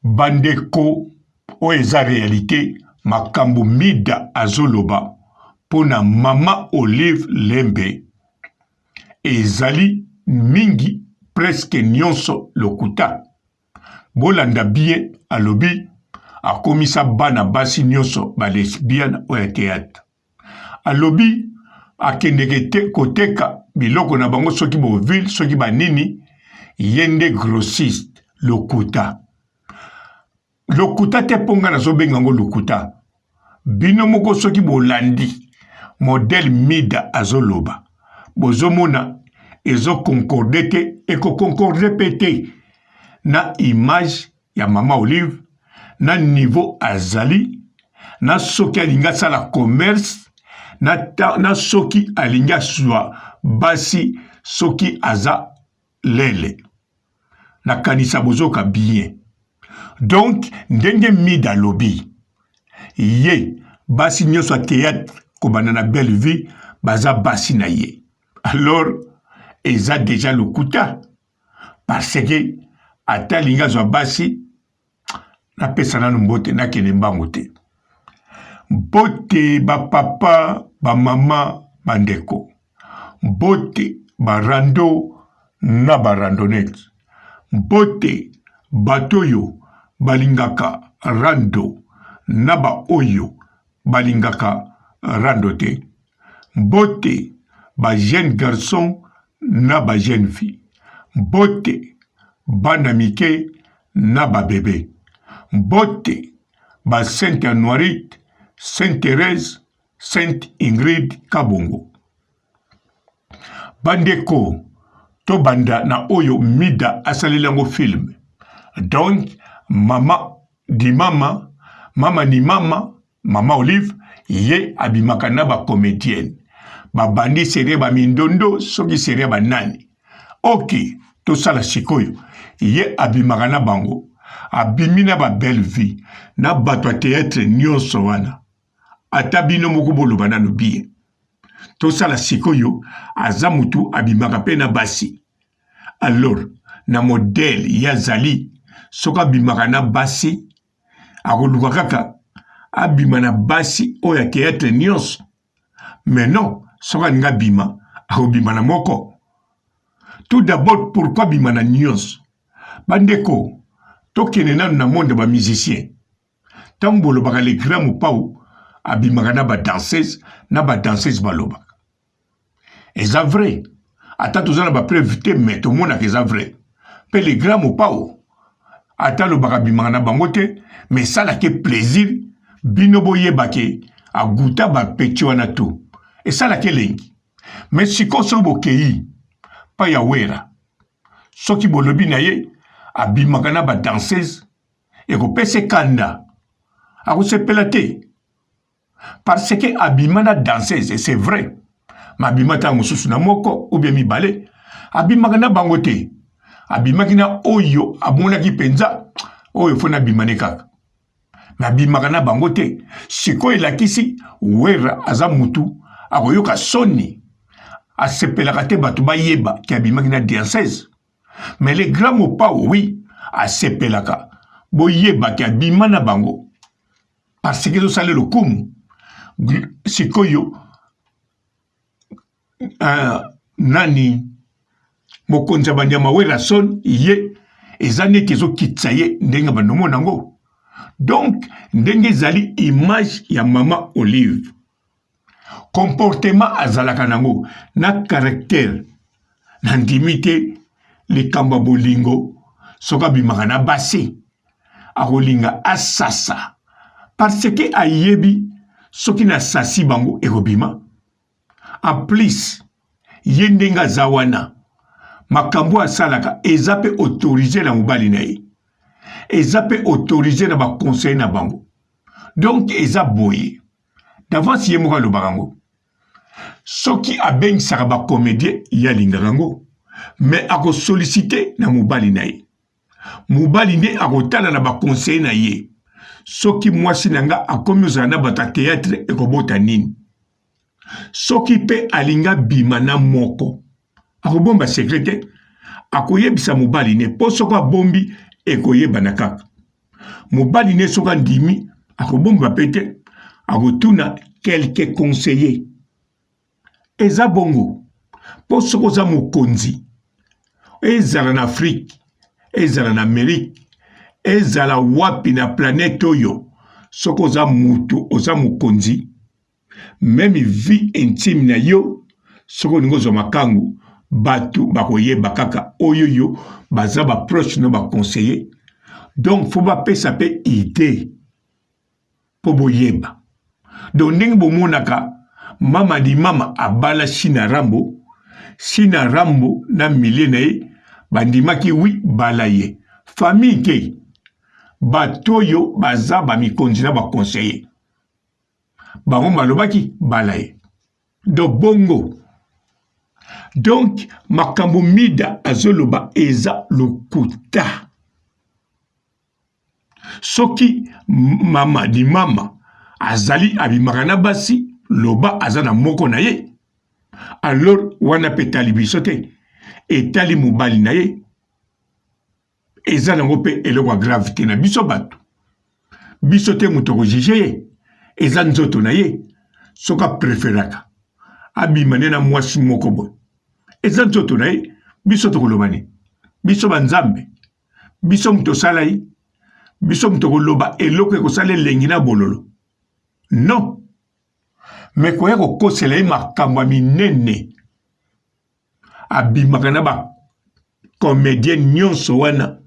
bandeko oyo eza réalité makambo mida azoloba pona mama Olive Lembe ezali mingi presque nyonso lokuta bolanda bien alobi akomisa bana basi nyonso ba lesbienne oyo théâtre alobi akendeke koteka biloko na bango soki boville soki banini yende grossiste lokuta te ponga nazobenga ngo lokuta bino moko soki bolandi modèle mida azoloba bozomona ezo concorde te eko concorde pete na image ya mama Olive na niveau azali na soki alinga sala commerce na soki alinga swa basi soki aza lele na kanisa bozoka bien donc ndenge mida lobi ye basi nyonso théâtre kobana na belle vie baza basi na ye alors eza déjà lokuta parce que ata linga zwa basi napesa nanu mbote nakende mbango te mbote bapapa bamama bandeko mbote barando na barandonete mbote batoyo balingaka rando na ba oyo balingaka rando te mbote ba jeune garçon na ba jeune fille mbote bana mike na ba bébé mbote ba Sainte Anoirite Sainte Thérèse Sainte Ingrid Kabongo bandeko to banda na oyo mida asalilango film donc mama di mama ni mama Olive ye abimaka na ba comédienne babandi serie ba mindondo soki serie ba nani ok to sala sikoyo ye abimaka na bango abimi na ba belle vie na bato ya théâtre nyonso wana ata bino moko boloba nano bien to sala sikoyo aza mutu abimaka pe na basi alors na modèle ya zali soka abimaka na basi akoluka kaka abima na basi oya théâtre nyonso mais non soka ninga bima akobima na moko tout d'abord pourquoi bima na nyonso bandeko tokende nanu na monde ba musicien tango bolobaka le grand mopau abimaka na ba danseuse balobaka eza vrai ata toza na ba preuve te mais tomonaka eza vrai mpe le grand mopau ata alobaka abimaka na bango te mais esalaki plaisir bino boyebake aguta bapeti wana tu esalaki elengi mais sikoyo soki bokei pa ya wera soki bolobi na ye abimaka na badanseuse ekopesa kanda akosepela te parce que abima na danseuse c'est vrai ma abima ta mosusu na moko ou bien mibale abimaka na bango te abimaki na oyo amonaki penza oyo fona abimane kaka mais abimaka na bango te sikoyo elakisi wera aza mutu akoyoka soni asepelaka te bato bayeba ki abimaki na danseuse mais les grands mopao oui asepelaka boyeba ki abima na bango parce que tosali lokumu sikoyo nani mokonzi ya banyama wera son ye eza neti ezokitisa ye ndenge bandomo nango donc ndenge ezali image ya mama Olive comportement azalaka nango na caractère na ndimi te likambo ya bolingo soki abimaka na basi akolinga asasa parce que ayebi soki nasasi bango ekobima en plus ye ndenge aza wana makambo asalaka eza pe autorisé na mobali na ye eza pe autorisé na baconseil na bango donc eza boye d'avance ye moko alobaka yango soki abengisaka bacomédien ye alingaka yango mais akosollicite na mobali na ye mobali nde akotala na baconseil na ye soki mwasi na nga akomi ozala na bato ya théâtre ekobota nini soki pe alinga bima na moko akobomba secret te akoyebisa mobali ne po soko abombi ekoyebana kaka mobali ne soka ndimi akobomba pete akotuna quelques conseillers eza bongo po soko za mokonzi ezala na Afrique ezala na Amérique ezala wapi na planète oyo soko za mutu oza mokonzi même vie intime na yo soko ningo zo makangu batu bakoyeba kaka oyo yo baza ba proche no ba conseiller donc faut ba pesa pe idée po boyeba donc ndenge bomonaka mama di mama abala Sina Rambo na milie na ye bandimaki wi bala ye famille ke batoyo baza ba mikonzi na ba conseiller bango balobaki bala ye do bongo donc makambo mida azoloba eza lokuta soki mama di mama azali abimaka na basi loba azana moko na ye alors wana petali biso te etali mobali na ye eza nango mpe eloko gravité na biso bato biso te moto kojije ye eza nzoto na ye soka preferaka abima ne na mwasi moko boye eza nzoto na ye biso tokoloba nini biso banzambe biso moto osala ye biso moto koloba eloko ekosala elengi na bololo non me koya kokosela ye makambo ya minene abimaka na bacomédien nyonso wana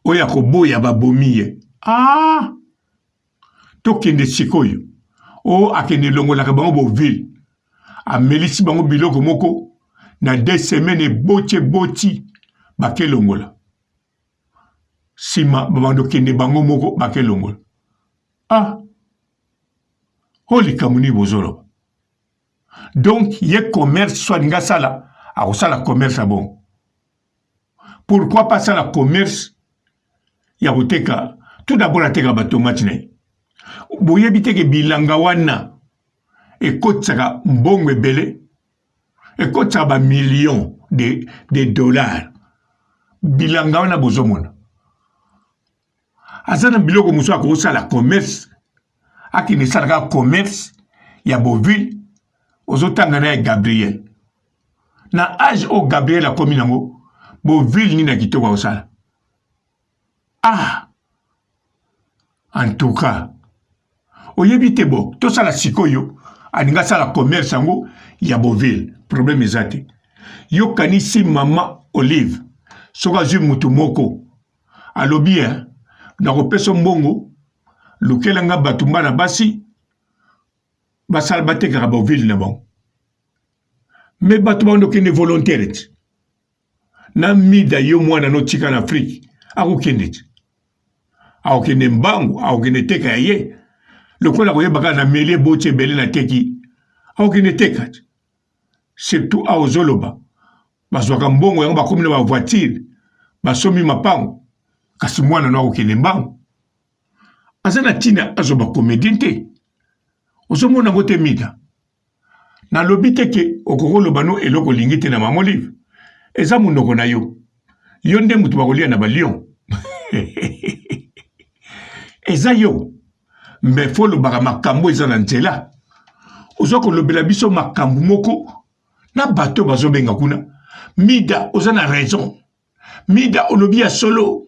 oyo akoboya babomi ye tokende sikoyo o akende longolaka bango boville amelisi bango biloko moko na 2 semaines eboti bakelongola sima babando kende bango moko bakelongola likamuni bozoloba donc ye commerce soit nga sala akosala commerce a bon pourquoi pas sala commerce ya koteka tout d'abord ateka batomati na ye boyebi teke bilanga wana ekotisaka mbongo ebele ekotisaka bamillion de dollars bilanga wana bozomona aza na biloko mosusu akosala commerce akende esalaka commerce ya boville ozotanga na ye Gabriel na age o Gabriel akomi nango boville nini na kitoko akosala en tout cas oyebi te bo tosala sikoyo aninga sala commerce yango ya boville problème eza te yokanisi mama Olive soki azwi mutu moko alobi nakopesa mbongo lukelanga bato mbana basi basala batekaka boville na bango me bato bandokende volontaire ti na mida yo mwana notika na Afrique akokende ti akokende mbangu akokende teka ya ye lokola koyebaka na melie boti ebele na teki akokende teka ti surtout aozoloba bazwaka mbongo yango bakomi na bavoitire basomi mapango kasi mwana no akokende mbangu aza na ntina azoba comédien te ozomona ngo te mida nalobi teke okokoloba no eloko olingi te na mama Olive eza monoko na yo nde mutu bakolia na balion eza yo me fo lobaka makambo eza na nzela oza kolobela biso makambo moko na bato bazobenga kuna mida oza na raison mida olobi ya solo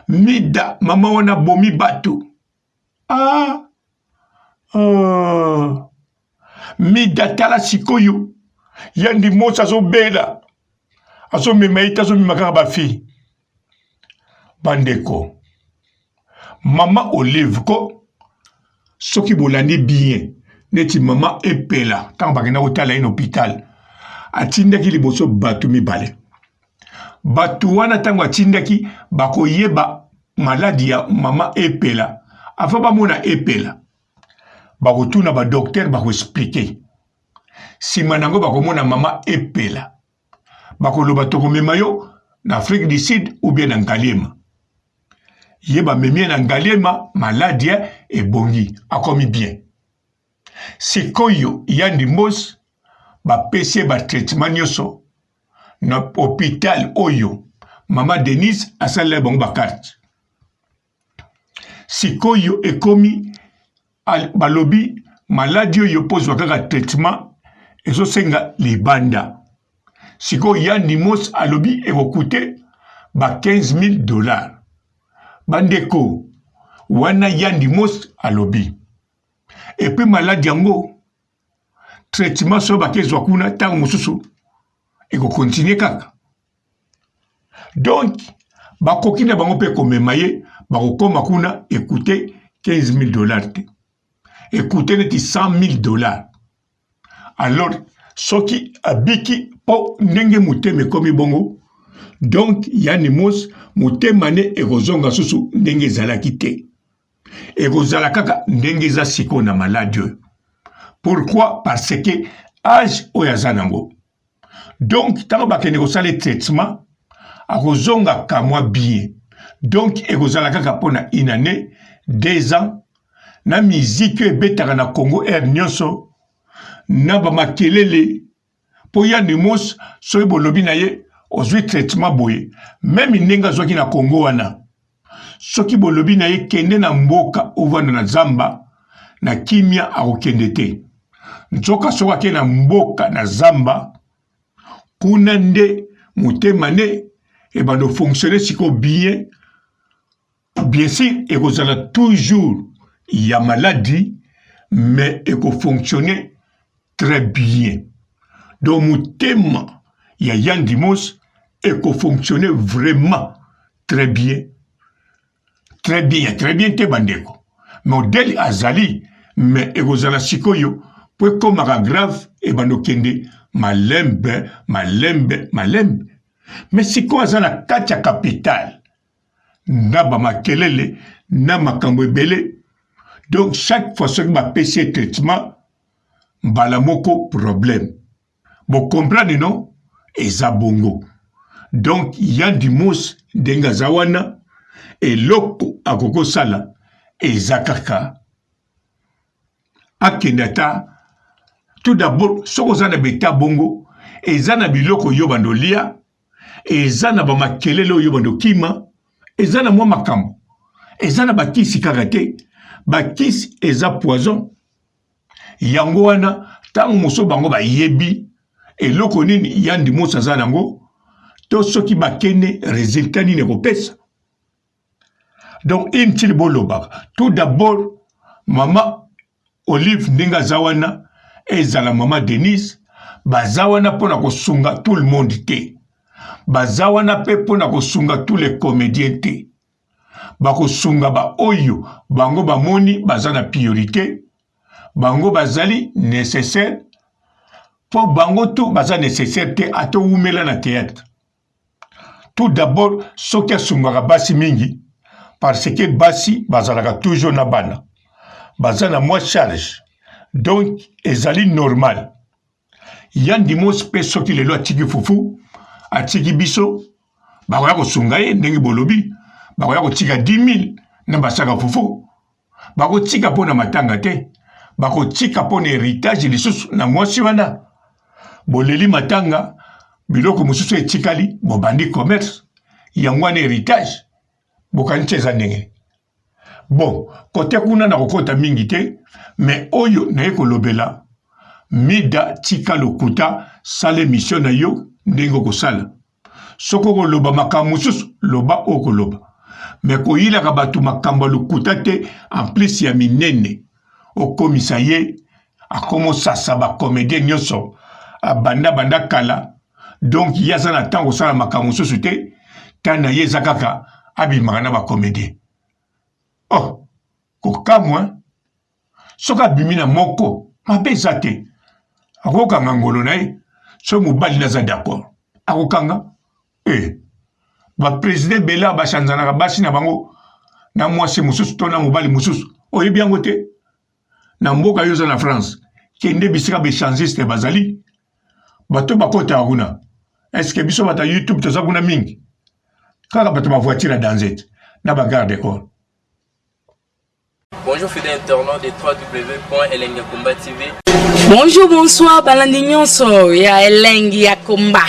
mida mama wana bomi bato mida tala sikoyo yandi mosi azobela azomema ye te azomema kaka bafille bandeko mama Olive ko soki bolandi bien neti mama epela ntango bakenda kotala ye na hôpital atindaki liboso bato mibale bato wana ntango atindaki bakoyeba maladi ya mama epela afa bamona epela bakotuna badokter bakoexplike nsima nango bakomona mama epela bakoloba tokomema yo na Afrique du Sud ou bien na Ngaliema ye bamemie na Ngaliema maladi ebongi akomi bien sikoyo yandi mos bapesi ye batraitement nyonso na hôpital oyo mama Denise asalela bango bakarte sikoyo ekomi balobi maladie oyo pozwa kaka traitement ezosenga libanda. Sikoyo Yandimos alobi ekokute ba $15,000. Bandeko wana Yandimos alobi. Et puis maladie yango traitement so bakezwa kuna tango mosusu eko continuer kaka. Donc bakoki na bango pe komemaye bakokoma kuna écouter $15,000 te. Écouter neti $100,000. Alors soki abiki po ndenge muteme komi bongo, donc Yandimos mutema ne ekozonga susu ndenge ezalaki te. Ekozala kaka ndenge eza siko na maladie. Pourquoi? Parce que âge oyaza nango. Donc tango bakende kosala traitement akozonga kamwa bien. Donc ekozala kaka pona une année, 2 ans na musique ebetaka na Congo Air nyonso na bamakelele po Yandimos soki bolobi na ye ozwi traitement boye. Même ndenge azwaki na Congo wana soki bolobi na ye kende na mboka ovanda na zamba na kimia akokende te. Nzoka soki ake na mboka na zamba kuna nde mutema ne ebando fonctionner siko bien. Bien sûr ekozala toujours ya maladie mais eko fonctionner très bien. Donc mutema ya Yandimos eko fonctionner vraiment très bien. Très bien te bandeko. Modèle azali mais ekozala sikoyo po komaka grave ebando kende malembe. Mais siko azala kati ya capital na bamakelele na makambo ebele. Donc chaque fois que ma PC traitement mbala moko problème. Bon comprendre non? Eza bongo. Donc Yandimos ndenga zawana eloko akoko sala eza kaka akendata. Tout d'abord soko zana beta bongo eza na biloko yo bandolia, eza na bamakelele yo bando kima, eza na mwa makambo, eza na bakisi kaka te. Bakisi eza poison. Yango wana tango moso bango bayebi eloko nini Yandimos aza nango to soki bakene résultat nini kopesa. Donc intili boloba tout d'abord mama Olive ndinga zawana ezala mama Denise bazawana pona kosunga tout le monde te. Bazawana pe pona kosunga tous les comédiens te. Bakosunga ba oyo bango bamoni baza na priorité, bango bazali nécessaire po bango tout baza nécessaire te ato umela na théâtre. Tout d'abord soki asungaka basi mingi parce que basi bazalaka toujours na bana baza na moins charge, donc ezali normal. Yandimos pe soki lelo atiki fufu atiki biso bakoya kosunga ye ndenge bolobi. Bakoya kotika 10,000 na basaka fufu. Bakotika pona matanga te. Bakotika pona héritage lisusu na mwasi wana. Boleli matanga biloko mususu etikali bobandi commerce. Yango wana héritage. Bokani eza ndenge. Bon, kote kuna na kokota mingi te, mais oyo na ekolobela mida tika lokuta sale mission na yo ndenge kosala. Soko koloba makambo mususu loba okoloba. Mais koyila kabatu makambo lokuta te en plus ya minene okomisa ye akomo sasa ba comédien nyonso banda kala. Donc yaza na tango sala makambo mususu te tana yeza kaka abimaka na ba comédien. Oh kokamwa soka bimina moko mabeza te akokanga ngolo na ye so mobali naza d'accord akokanga ba président bela ba chanzana basi na bango na mwasi mususu to na mobali mususu oyebi yango te na mboka yoza na France kende bisika be changiste bazali bato bakota kuna. Est-ce que biso bata YouTube toza kuna mingi kaka bato ba voiture danzette na ba garde corps. Bonjour fidèles internautes de www.elengiakomba TV. Bonjour, bonsoir, balandi nyonso ya Elengi ya Komba.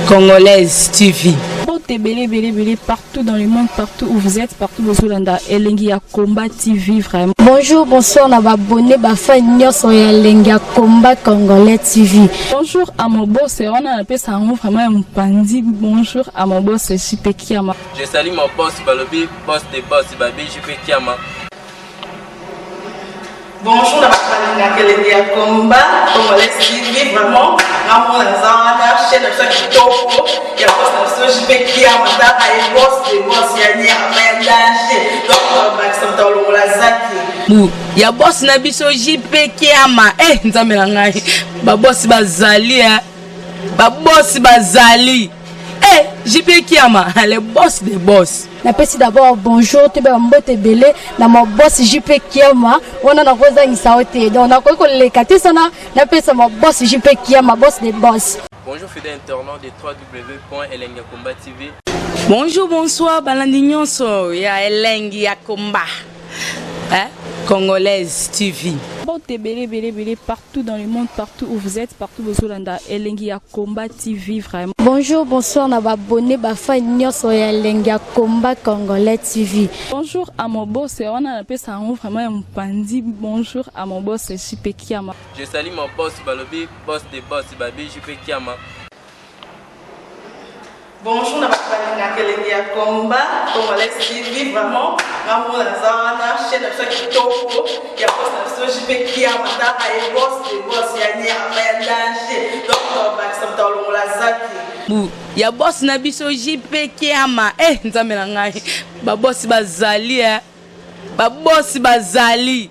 Congolaise TV. Belé, partout dans le monde, partout où vous êtes, partout où vous êtes, Elengi ya Combat TV, vraiment. Bonjour, bonsoir, on a abonné, fan sur Elengi ya Combat Congolais TV. Bonjour à mon boss, on a appelé ça vraiment un pandi. Bonjour à mon boss, JP Kiama. Je salue mon boss Balobi, boss des boss Babi, JP Kiama. Bonjour, la Elengi ya Combat Congolais TV, vraiment. Ramon Lazana, chaîne de ça qui topo, il y a boss de JP Kiama, et boss des boss, il y a ni à danger. Donc, Maxime Talon Lazaki. Il y a boss Nabiso JP Kiama. Nzambe na ngai. Ba boss bazali ba boss bazali. JP Kiama, le boss des boss. Napesi d'abord bonjour, tu peux mbote belé, na mon boss JP Kiama, on a na rosa isaote. Donc na ko le katisa na napesa mon boss JP Kiama, boss des boss. Bonjour fidèle internaute de www.elengiakombat TV. Bonjour, bonsoir, balandi nyonso ya Elengi ya Combat. Congolaise TV. Belé, partout dans le monde, partout où vous êtes, partout où vous êtes, Elengi ya Combat TV, vraiment. Bonjour, bonsoir, on a abonné, fan sur Elengi ya Combat Congolais TV. Bonjour à mon boss, on a appelé ça vraiment un pandi. Bonjour à mon boss, JP Kiama. Je salue mon boss Balobi, boss des boss Babi, JP Kiama. Bonjour, la Elengi ya Combat Congolais TV, vraiment. Ramon Lazana, chaîne de ça qui topo, il y a boss de JP Kiama, et boss des boss, il y a ni à danger. Donc, Maxime Talon Lazaki. Il y a boss Nabiso JP Kiama. Nzambe na ngai. Ba boss bazali ba boss bazali.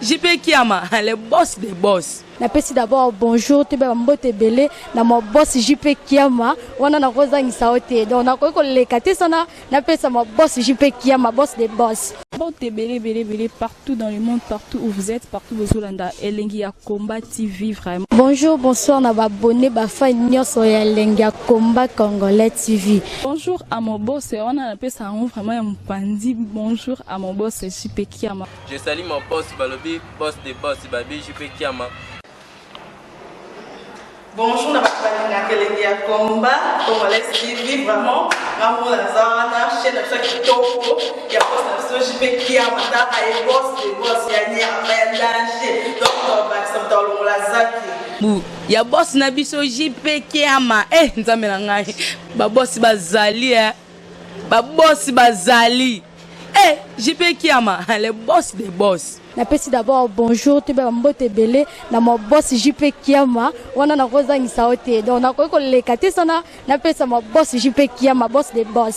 JP Kiama, le boss des boss. Napesi d'abord bonjour, tu peux mbote belé, na mon boss JP Kiama, on a na rosa isaote. Donc na ko le katisa na napesa mon boss JP Kiama, boss des boss. Belé, partout dans le monde, partout où vous êtes, partout où vous êtes, Elengi ya Combat TV, vraiment. Bonjour, bonsoir, on a abonné, fan sur Elengi ya Combat Congolais TV. Bonjour à mon boss, on a appelé ça vraiment un pandi. Bonjour à mon boss, JP Kiama. Je salue mon boss Balobi, boss des boss Babi, JP Kiama. Bonjour, la Elengi ya Combat Congolais TV, vraiment. Ramon Lazana, chaîne de ça qui topo, il y a boss de JP Kiama, et boss des boss, il y a ni à danger. Donc, Maxime Talon Lazaki. Il y a boss Nabiso JP Kiama. Nzambe na ngai. Ba boss bazali ba boss bazali. JP Kiama, le boss des boss. Napesi d'abord bonjour, tu peux mbote belé, na mon boss JP Kiama, on a na rosa isaote. Donc na ko le katisa na napesa mon boss JP Kiama, boss des boss.